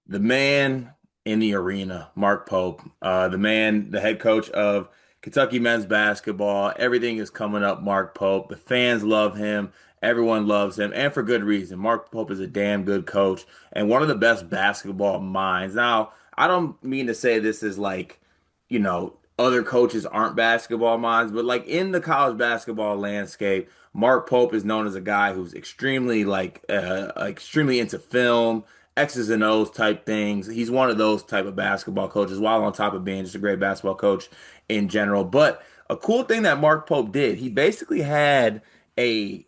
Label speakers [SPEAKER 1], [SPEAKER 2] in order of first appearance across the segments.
[SPEAKER 1] The man in the arena, Mark Pope, the head coach of Kentucky men's basketball. Everything is coming up, Mark Pope. The fans love him. Everyone loves him, and for good reason. Mark Pope is a damn good coach and one of the best basketball minds. Now, I don't mean to say this is like, other coaches aren't basketball minds, but like in the college basketball landscape, Mark Pope is known as a guy who's extremely into film, X's and O's type things. He's one of those type of basketball coaches, while on top of being just a great basketball coach in general. But a cool thing that Mark Pope did, he basically had a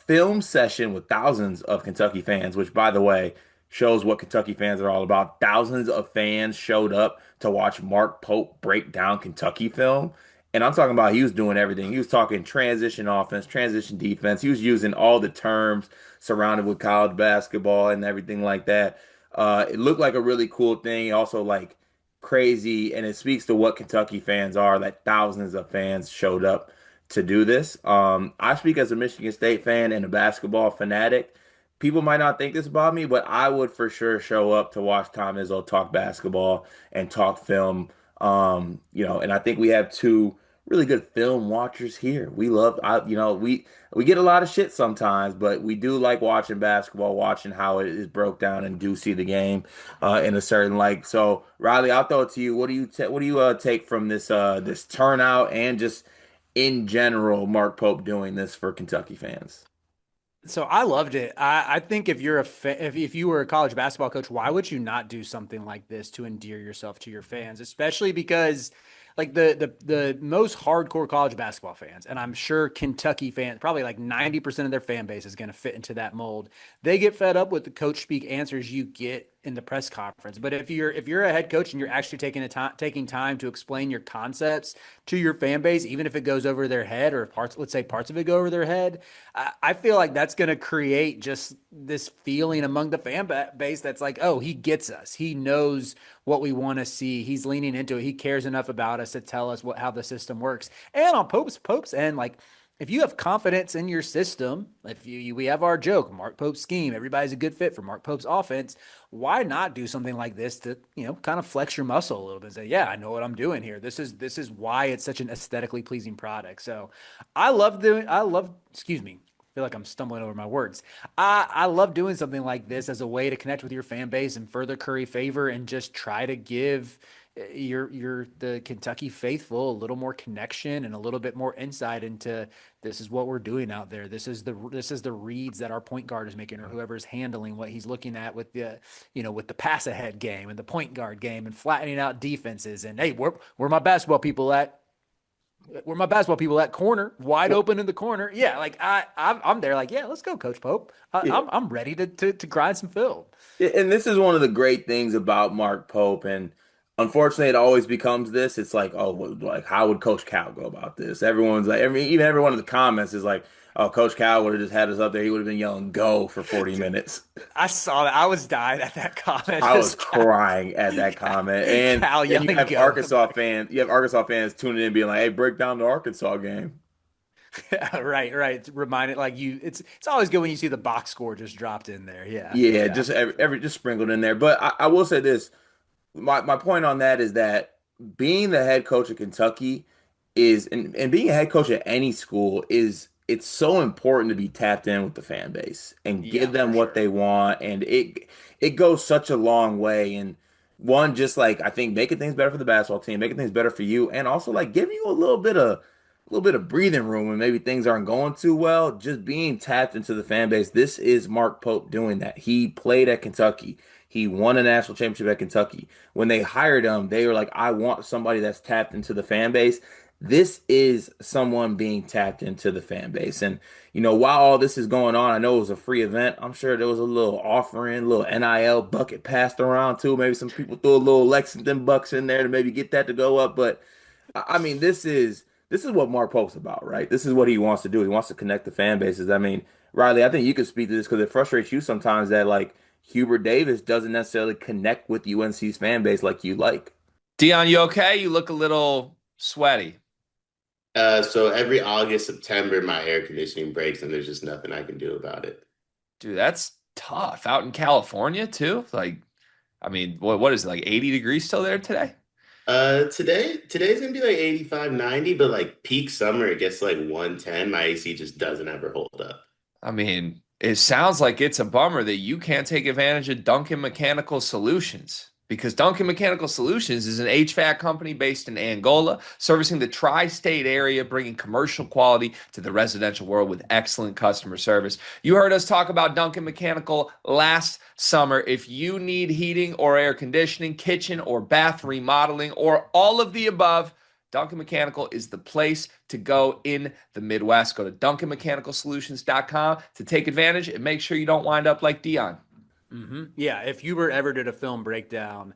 [SPEAKER 1] film session with thousands of Kentucky fans, which by the way shows what Kentucky fans are all about. Thousands of fans showed up to watch Mark Pope break down Kentucky film. And I'm talking about he was doing everything. He was talking transition offense, transition defense. He was using all the terms surrounded with college basketball and everything like that. It looked like a really cool thing. Also, like crazy, and it speaks to what Kentucky fans are. That thousands of fans showed up to do this. I speak as a Michigan State fan and a basketball fanatic. People might not think this about me, but I would for sure show up to watch Tom Izzo talk basketball and talk film. And I think we have two really good film watchers here. We love, we get a lot of shit sometimes, but we do like watching basketball, watching how it is broke down, and do see the game in a certain like. So, Riley, I'll throw it to you. What do you take from this turnout and just in general, Mark Pope doing this for Kentucky fans?
[SPEAKER 2] So I loved it. I think if you're if you were a college basketball coach, why would you not do something like this to endear yourself to your fans? Especially because like the most hardcore college basketball fans, and I'm sure Kentucky fans, probably like 90% of their fan base is going to fit into that mold. They get fed up with the coach speak answers you get in the press conference. But if you're a head coach and you're actually taking time to explain your concepts to your fan base, even if it goes over their head or let's say parts of it go over their head, I feel like that's going to create just this feeling among the base that's like, oh, he gets us. He knows what we want to see. He's leaning into it. He cares enough about us to tell us how the system works. And on Pope's end, like if you have confidence in your system, if we have our joke, Mark Pope's scheme, everybody's a good fit for Mark Pope's offense. Why not do something like this to kind of flex your muscle a little bit and say, yeah, I know what I'm doing here. This is why it's such an aesthetically pleasing product. So excuse me, feel like I'm stumbling over my words. I love doing something like this as a way to connect with your fan base and further curry favor and just try to give your the Kentucky faithful a little more connection and a little bit more insight into this is what we're doing out there. This is the reads that our point guard is making or whoever's handling what he's looking at with the pass ahead game and the point guard game and flattening out defenses. And hey, where my basketball people at? Where my basketball people at corner, wide
[SPEAKER 1] Well,
[SPEAKER 2] open in the corner. Yeah, like I'm there. Like, yeah, let's go, Coach Pope.
[SPEAKER 1] yeah.
[SPEAKER 2] I'm ready to grind some film.
[SPEAKER 1] And this is one of the great things about Mark Pope, and unfortunately, it always becomes this. It's like, oh, like how would Coach Cal go about this? Everyone's like, even everyone in the comments is like, oh, Coach Cal would have just had us up there. He would have been yelling "Go" for 40 minutes.
[SPEAKER 2] I saw that. I was dying at that comment.
[SPEAKER 1] I was
[SPEAKER 2] Just
[SPEAKER 1] crying at that comment, and
[SPEAKER 2] Cal
[SPEAKER 1] then
[SPEAKER 2] yelling go.
[SPEAKER 1] You have Arkansas fans tuning in, being like, "Hey, break down the Arkansas game."
[SPEAKER 2] Yeah, right. It's reminded like it's always good when you see the box score just dropped in there. Yeah,
[SPEAKER 1] Yeah,
[SPEAKER 2] yeah.
[SPEAKER 1] just every just sprinkled in there. But I will say this. My point on that is that being the head coach of Kentucky and being a head coach at any school is it's so important to be tapped in with the fan base and give
[SPEAKER 2] Yeah,
[SPEAKER 1] them
[SPEAKER 2] for
[SPEAKER 1] what
[SPEAKER 2] sure.
[SPEAKER 1] they want, and it goes such a long way. And one, just like I think making things better for the basketball team, making things better for you, and also like giving you a little bit of breathing room when maybe things aren't going too well. Just being tapped into the fan base. This is Mark Pope doing that. He played at Kentucky. He won a national championship at Kentucky. When they hired him, they were like, I want somebody that's tapped into the fan base. This is someone being tapped into the fan base. And, while all this is going on, I know it was a free event. I'm sure there was a little offering, a little NIL bucket passed around too. Maybe some people threw a little Lexington bucks in there to maybe get that to go up. But I mean, this is what Mark Pope's about, right? This is what he wants to do. He wants to connect the fan bases. I mean, Riley, I think you could speak to this because it frustrates you sometimes that like Hubert Davis doesn't necessarily connect with UNC's fan base like you like.
[SPEAKER 3] Dion, you okay? You look a little sweaty.
[SPEAKER 4] So every August, September, my air conditioning breaks, and there's just nothing I can do about it.
[SPEAKER 3] Dude, that's tough. Out in California too? Like, I mean, what is it, like 80 degrees still there today?
[SPEAKER 4] Today's gonna be like 85, 90, but like peak summer it gets like 110. My AC just doesn't ever hold up.
[SPEAKER 3] I mean, it sounds like it's a bummer that you can't take advantage of Duncan Mechanical Solutions because Duncan Mechanical Solutions is an HVAC company based in Angola, servicing the tri-state area, bringing commercial quality to the residential world with excellent customer service. You heard us talk about Duncan Mechanical last summer. If you need heating or air conditioning, kitchen or bath remodeling, or all of the above, Duncan Mechanical is the place to go in the Midwest. Go to DuncanMechanicalSolutions.com to take advantage and make sure you don't wind up like Dion.
[SPEAKER 2] Yeah, if Hubert ever did a film breakdown,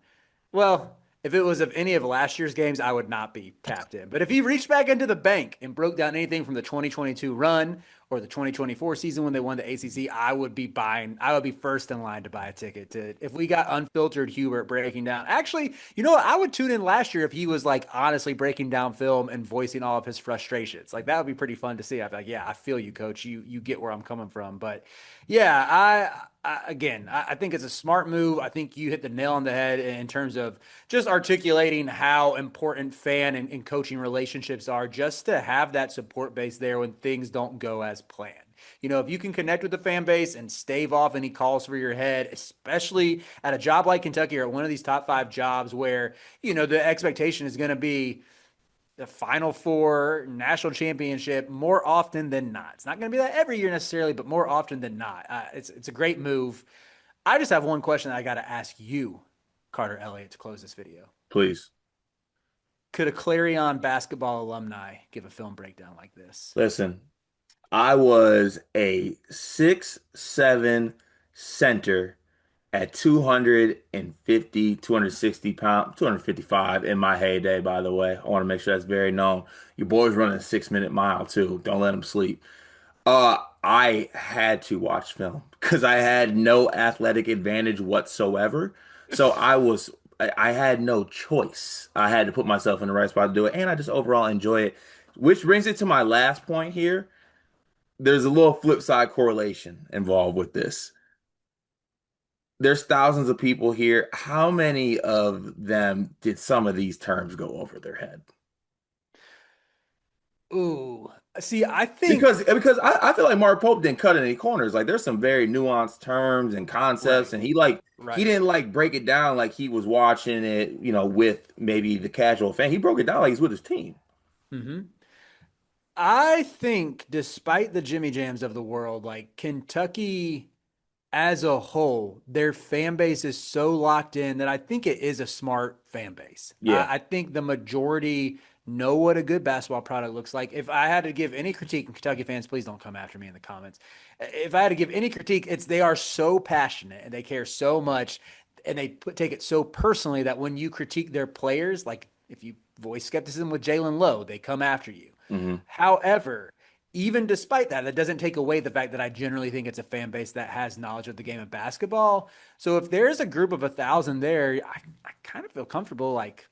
[SPEAKER 2] well, if it was of any of last year's games, I would not be tapped in. But if he reached back into the bank and broke down anything from the 2022 run or the 2024 season when they won the ACC, I would be buying. I would be first in line to buy a ticket to if we got unfiltered Hubert breaking down. Actually, you know what? I would tune in last year if he was like honestly breaking down film and voicing all of his frustrations. Like that would be pretty fun to see. I'd be like, yeah, I feel you, coach. You get where I'm coming from. But yeah, I think it's a smart move. I think you hit the nail on the head in terms of just articulating how important fan and coaching relationships are, just to have that support base there when things don't go as planned. You know, if you can connect with the fan base and stave off any calls for your head, especially at a job like Kentucky or one of these top five jobs where, you know, the expectation is going to be the Final Four, national championship more often than not. It's not going to be that every year necessarily, but more often than not. It's a great move. I just have one question that I got to ask you, Carter Elliott, to close this video.
[SPEAKER 1] Please.
[SPEAKER 2] Could a Clarion basketball alumni give a film breakdown like this?
[SPEAKER 1] Listen, I was a 6'7" center at 250, 260 pounds, 255 in my heyday, by the way. I want to make sure that's very known. Your boy's running a 6 minute mile too. Don't let him sleep. I had to watch film because I had no athletic advantage whatsoever. So I had no choice. I had to put myself in the right spot to do it, and I just overall enjoy it. Which brings it to my last point here. There's a little flip side correlation involved with this. There's thousands of people here. How many of them did some of these terms go over their head?
[SPEAKER 2] Ooh, see, I think
[SPEAKER 1] Because I feel like Mark Pope didn't cut any corners. Like there's some very nuanced terms and concepts,
[SPEAKER 2] right,
[SPEAKER 1] and he
[SPEAKER 2] right.
[SPEAKER 1] didn't like break it down like he was watching it, with maybe the casual fan. He broke it down like he's with his team.
[SPEAKER 2] hmm I think, despite the Jimmy Jams of the world, like Kentucky as a whole, their fan base is so locked in that I think it is a smart fan base.
[SPEAKER 1] Yeah.
[SPEAKER 2] I think the majority know what a good basketball product looks like. If I had to give any critique, and Kentucky fans, please don't come after me in the comments. If I had to give any critique, it's they are so passionate and they care so much and take it so personally that when you critique their players, like if you voice skepticism with Jalen Lowe, they come after you.
[SPEAKER 1] Hmm.
[SPEAKER 2] However, even despite that, that doesn't take away the fact that I generally think it's a fan base that has knowledge of the game of basketball. So if there's a group of 1,000 there, I kind of feel comfortable like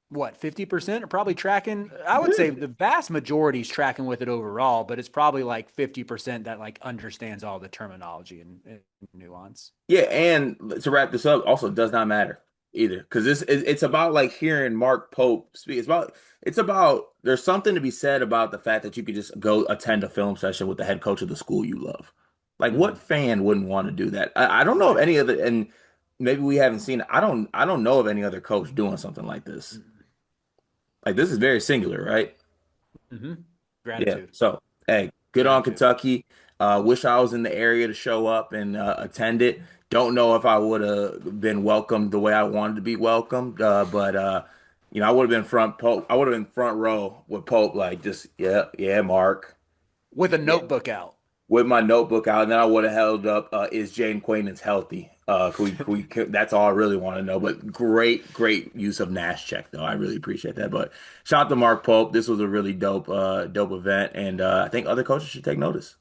[SPEAKER 2] what 50% are probably tracking. I would say the vast majority is tracking with it overall, but it's probably like 50% that like understands all the terminology and nuance.
[SPEAKER 1] Yeah, and to wrap this up, also it does not matter either because it's about like hearing Mark Pope speak. It's about there's something to be said about the fact that you could just go attend a film session with the head coach of the school you love. Like, what
[SPEAKER 2] Mm-hmm.
[SPEAKER 1] fan wouldn't want to do that? I don't know of
[SPEAKER 2] Right.
[SPEAKER 1] any other, and maybe we haven't seen it. I don't know of any other coach doing something like this. Like, this is very singular, right?
[SPEAKER 2] Mm-hmm.
[SPEAKER 1] Yeah.
[SPEAKER 2] Gratitude.
[SPEAKER 1] So, hey, good on
[SPEAKER 2] Gratitude.
[SPEAKER 1] Kentucky. Wish I was in the area to show up and attend it. Don't know if I would have been welcomed the way I wanted to be welcomed, but I would have been front Pope. I would have been front row with Pope, like just yeah, yeah, Mark,
[SPEAKER 2] With a
[SPEAKER 1] yeah,
[SPEAKER 2] notebook out.
[SPEAKER 1] with my notebook out, and then I would have held up, is Jaden Quainance healthy? That's all I really want to know. But great use of Nash check though. I really appreciate that. But shout out to Mark Pope. This was a really dope event, and I think other coaches should take notice.